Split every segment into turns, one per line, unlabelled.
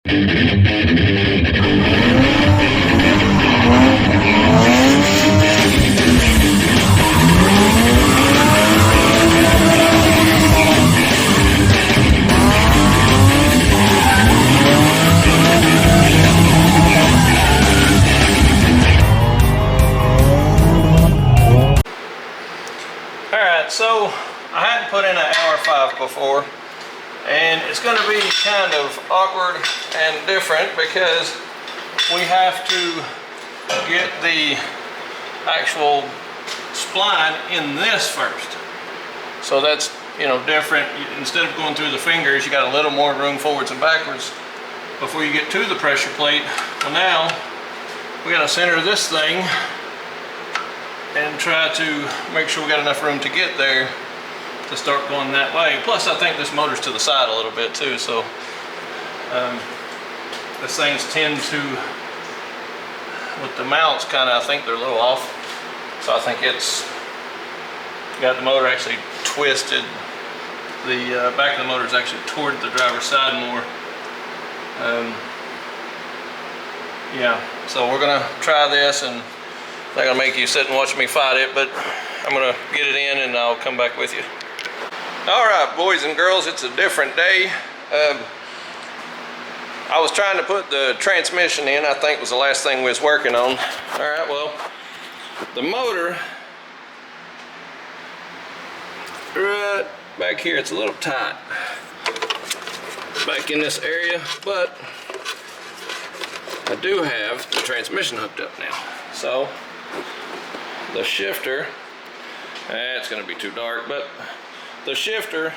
So I hadn't put in an AR5 before, and it's going to be kind of awkward and different because we have to get the actual spline in this first. So that's, you know, different. Instead of going through the fingers, you got a little more room forwards and backwards before you get to the pressure plate. Well, now we got to center this thing and try to make sure we got enough room to get there to start going that way. Plus, I think this motor's to the side a little bit too, so these things tend to, with the mounts kind of, I think they're a little off. So I think it's got the motor actually twisted. The back of the motor is actually toward the driver's side more. Yeah, so we're gonna try this, and I'm not gonna make you sit and watch me fight it, but I'm gonna get it in and I'll come back with you. All right, boys and girls, it's a different day. I was trying to put the transmission in, I think was the last thing we was working on. All right, well, the motor, right back here, it's a little tight back in this area, but I do have the transmission hooked up now. So the shifter, it's going to be too dark, but the shifter,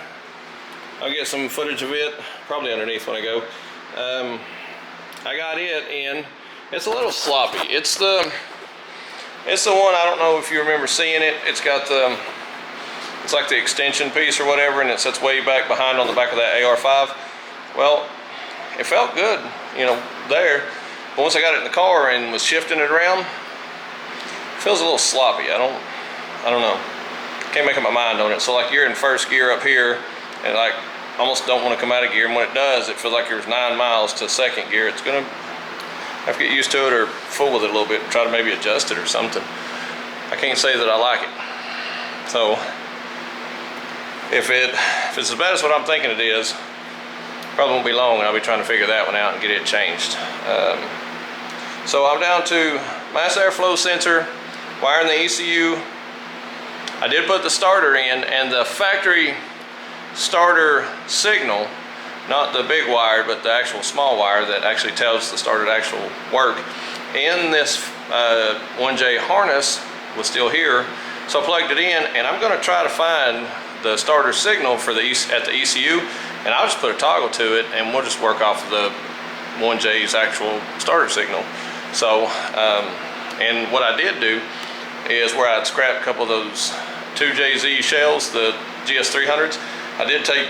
I'll get some footage of it probably underneath when I go. I got it in. It's a little sloppy. It's the one, I don't know if you remember seeing it. It's got the, it's like the extension piece or whatever, and it sits way back behind on the back of that AR5. Well, it felt good, you know, there. But once I got it in the car and was shifting it around, it feels a little sloppy. I don't know. Can't make up my mind on it. So like you're in first gear up here, and like almost don't want to come out of gear, and when it does, it feels like there's 9 miles to second gear. It's gonna have to get used to it or fool with it a little bit and try to maybe adjust it or something. I can't say that I like it. So if it's as bad as what I'm thinking it is, probably won't be long and I'll be trying to figure that one out and get it changed. So I'm down to mass airflow sensor, wiring the ECU. I did put the starter in, and the factory starter signal, not the big wire, but the actual small wire that actually tells the starter to actually work, in this 1J harness was still here. So I plugged it in, and I'm going to try to find the starter signal for at the ECU, and I'll just put a toggle to it, and we'll just work off of the 1J's actual starter signal. So, and what I did do is where I'd scrapped a couple of those 2JZ shells, the GS300s, I did take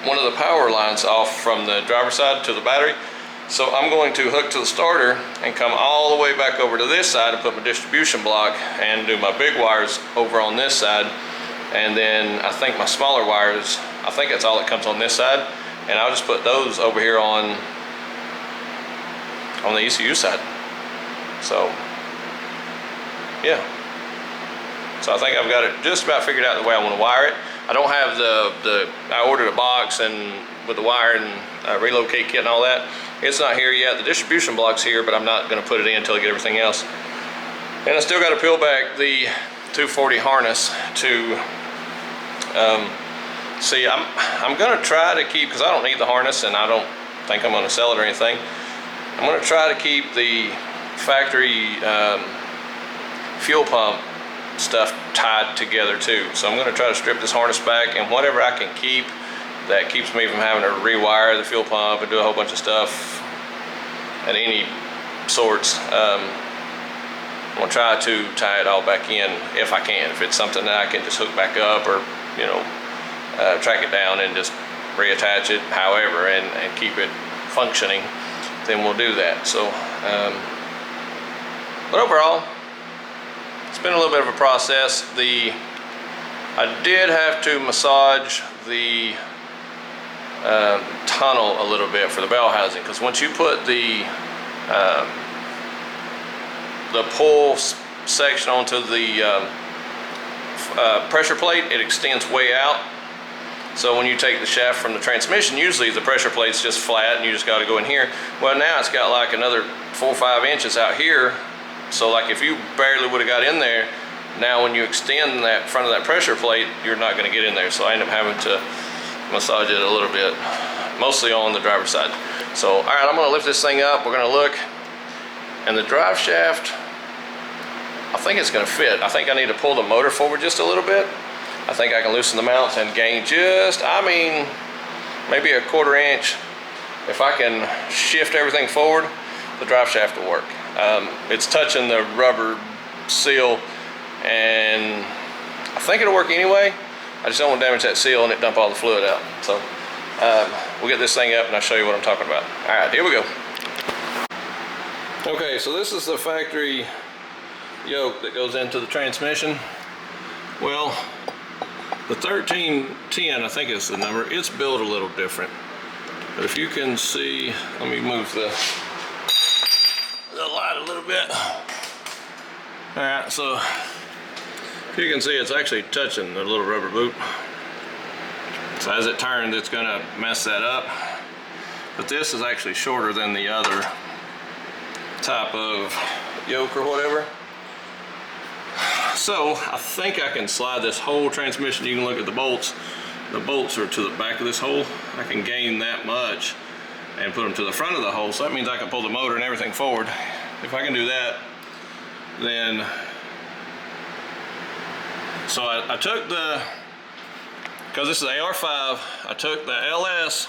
one of the power lines off from the driver's side to the battery. So I'm going to hook to the starter and come all the way back over to this side and put my distribution block and do my big wires over on this side. And then I think my smaller wires, I think that's all that comes on this side. And I'll just put those over here on the ECU side. So, yeah. So I think I've got it just about figured out the way I want to wire it. I don't have I ordered a box and with the wire and relocate kit and all that. It's not here yet. The distribution block's here, but I'm not going to put it in until I get everything else. And I still got to peel back the 240 harness to see. I'm going to try to keep, because I don't need the harness and I don't think I'm going to sell it or anything. I'm going to try to keep the factory fuel pump stuff tied together too. So I'm going to try to strip this harness back, and whatever I can keep that keeps me from having to rewire the fuel pump and do a whole bunch of stuff at any sorts. I'm going to try to tie it all back in if I can. If it's something that I can just hook back up, or you know, track it down and just reattach it however and keep it functioning, then we'll do that. So but overall, it's been a little bit of a process. I did have to massage the tunnel a little bit for the bell housing, because once you put the pull section onto the pressure plate, it extends way out. So when you take the shaft from the transmission, usually the pressure plate's just flat and you just got to go in here. Well, now it's got like another 4 or 5 inches out here. So like if you barely would have got in there, now when you extend that front of that pressure plate, you're not going to get in there. So I end up having to massage it a little bit, mostly on the driver's side. So all right, I'm going to lift this thing up. We're going to look, and the drive shaft, I think it's going to fit. I think I need to pull the motor forward just a little bit. I think I can loosen the mounts and gain just, I mean, maybe a 1/4 inch. If I can shift everything forward, the drive shaft will work. It's touching the rubber seal, and I think it'll work anyway. I just don't want to damage that seal and it dump all the fluid out. So we'll get this thing up and I'll show you what I'm talking about. All right, here we go. Okay, so this is the factory yoke that goes into the transmission. Well, the 1310, I think is the number, it's built a little different. But if you can see, let me move the light a little bit. All right, so if you can see, it's actually touching the little rubber boot. So as it turns, it's gonna mess that up. But this is actually shorter than the other type of yoke or whatever. So I think I can slide this whole transmission. You can look at the bolts. The bolts are to the back of this hole. I can gain that much and put them to the front of the hole. So that means I can pull the motor and everything forward. If I can do that, then, so I took the, because this is AR5, I took the LS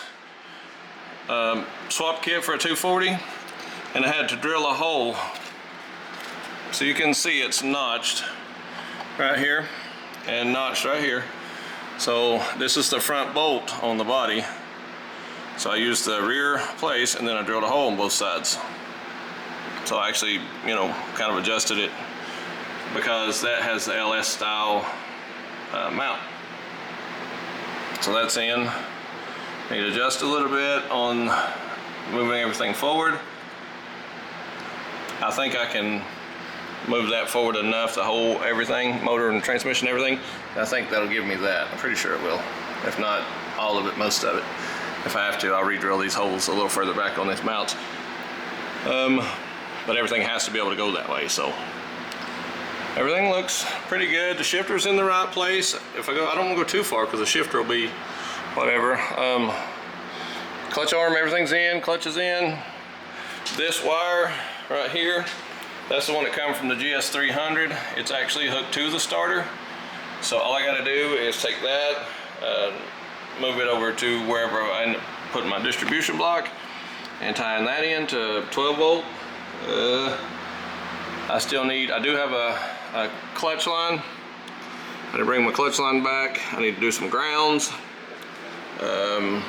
swap kit for a 240, and I had to drill a hole. So you can see it's notched right here and notched right here. So this is the front bolt on the body. So I used the rear place and then I drilled a hole on both sides. So I actually, you know, kind of adjusted it because that has the LS style mount. So that's in. Need to adjust a little bit on moving everything forward. I think I can move that forward enough to hold everything, motor and transmission, everything. I think that'll give me that. I'm pretty sure it will. If not all of it, most of it. If I have to, I'll re-drill these holes a little further back on these mounts. But everything has to be able to go that way, so. Everything looks pretty good. The shifter's in the right place. If I go, I don't want to go too far because the shifter will be whatever. Clutch arm, everything's in, clutch is in. This wire right here, that's the one that comes from the GS300. It's actually hooked to the starter. So all I gotta do is take that, move it over to wherever I end up putting my distribution block and tying that into 12 volt. I do have a clutch line. I had to bring my clutch line back. I need to do some grounds. The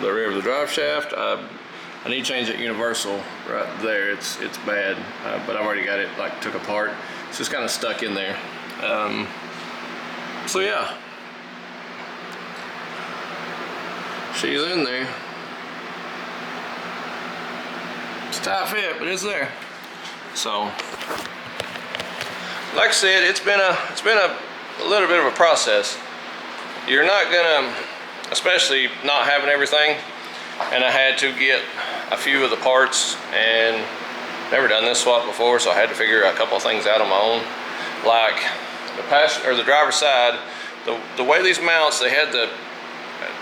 rear of the drive shaft. I need to change that universal right there. It's bad, but I've already got it like took apart. It's just kind of stuck in there. So yeah, she's in there. It's a tight fit, but it's there. So, like I said, it's been a little bit of a process. You're not gonna, especially not having everything. And I had to get a few of the parts, and never done this swap before, so I had to figure a couple of things out on my own. Like the driver's side, the way these mounts, they had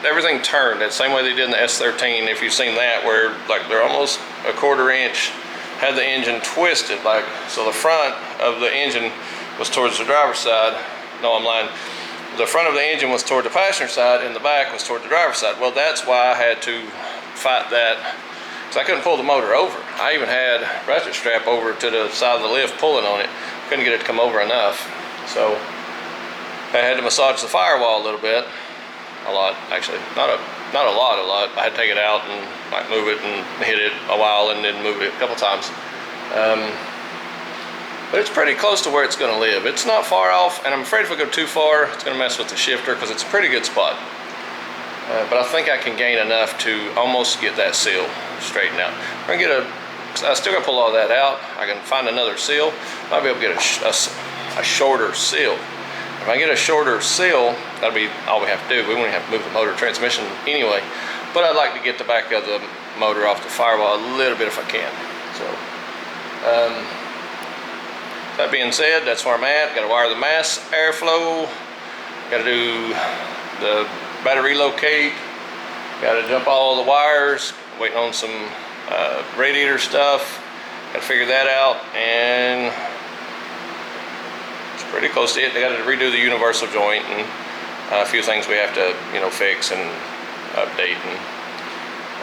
everything turned that same way they did in the S13. If you've seen that, where like they're almost a 1/4 inch, had the engine twisted, like, so the front of the engine was towards the driver's side. No, I'm lying. The front of the engine was toward the passenger side and the back was toward the driver's side. Well, that's why I had to fight that, because I couldn't pull the motor over. I even had ratchet strap over to the side of the lift pulling on it. Couldn't get it to come over enough. So I had to massage the firewall a little bit. A lot, actually. Not a lot. I had to take it out and like move it and hit it a while and then move it a couple times. But it's pretty close to where it's going to live. It's not far off, and I'm afraid if I go too far, it's going to mess with the shifter because it's a pretty good spot. but I think I can gain enough to almost get that seal straightened out. I'm gonna I still gotta pull all that out. I can find another seal. Might be able to get a shorter seal. If I get a shorter seal, that'll be all we have to do. We won't have to move the motor transmission anyway. But I'd like to get the back of the motor off the firewall a little bit if I can. So, that being said, that's where I'm at. Got to wire the mass airflow. Got to do the battery relocate. Got to jump all the wires. Waiting on some radiator stuff. Got to figure that out, and it's pretty close to it. They got to redo the universal joint and a few things we have to, you know, fix and update. And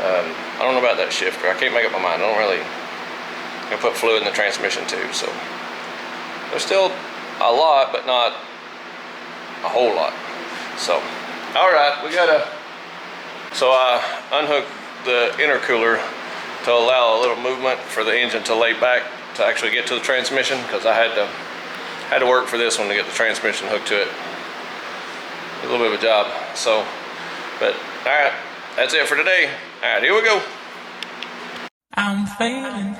I don't know about that shifter. I can't make up my mind. I don't really. I'm gonna put fluid in the transmission too, so there's still a lot, but not a whole lot. So, all right, we gotta. So I unhooked the intercooler to allow a little movement for the engine to lay back to actually get to the transmission, because I had to work for this one to get the transmission hooked to it. A little bit of a job. So, but all right, that's it for today. All right, here we go.
I'm failing